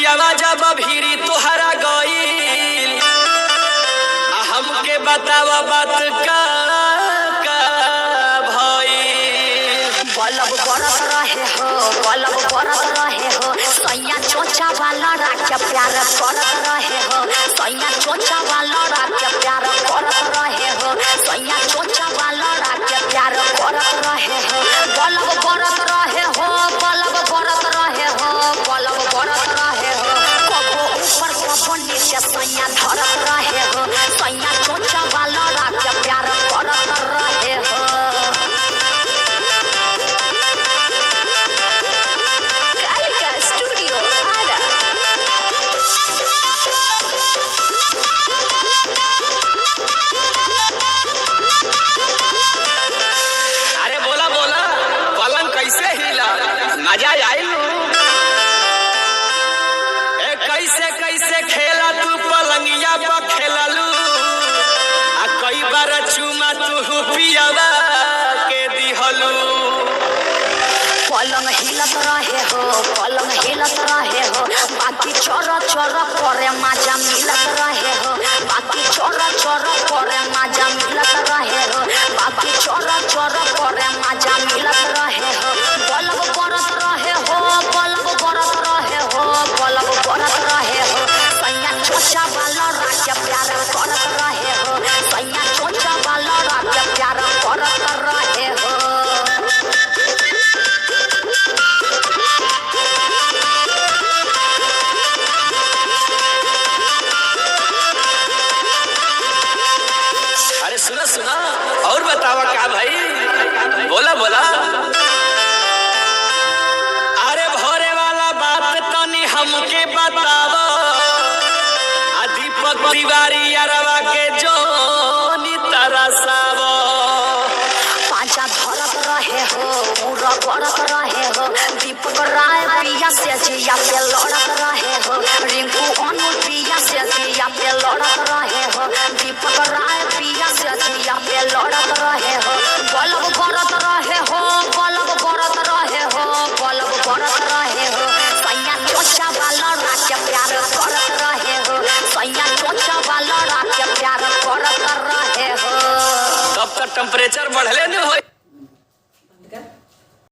पियावा जब भीरी तोहरा गईल हमके बतावा बात का भईल। बलब बरत रहे हो, बलब बरत रहे हो, सैया चोचा वाला राख्या प्यार करत रहे हो, सैया चोचा वाला राख्या प्यार करत रहे हो, सैया चोचा वाला राख्या प्यार करत रहे हो। बलब बरत रहे हो, बलब बरत रहे हो, बलब बरत रहे हो, कबो ऊपर कबो नीचे सैया धरत रहे हो, सैया चोचा वाला राख्या प्यार करत रहे हो। मजा आई कैसे कैसे खेला तू पलंगिया पर खेललू कई बार चुमा तू पियावा के दिहलू। पलंग हिलत रहे हो, पलंग हिलत रहे हो, बाकी चोर चोर करे मजा मिलत रहे हो, बाकी चोर चोर करे मजा मिलत रहे हो, बाकी चोर चोर करे मजा मिलत रहे हो। बलब बरत रहे हो, बलब बरत रहे हो, बलब बरत रहे हो, सैया चोचा वाला राख्या प्यार करत रहे हो, सैया चोचा वाला राख्या प्यार करत रहे हो। अरे सुना सुना और बतावा क्या भाई, बोला बोला। अरे भोरे वाला बात तनी हमके बतावा, दीपक तिवारी अरवा के जोनी तरसावा। पांचा धरत रहे हो, पूरा गड़त रहे हो, दीपक राय पिया से जिया पे लड़त रहे हो, रिंकू अनु पिया से जिया पे लड़त रहे हो, दीपक राय पिया से जिया पे लड़त रहे हो। बलब बरत रहे हो, बलब बरत रहे हो, बलब बरत रहे हो, सैया चोचा वाला राख्या प्यार करत रहे हो, सैया चोचा वाला राख्या प्यार करत रहे हो। तब तक टेम्परेचर बढ़ले न हो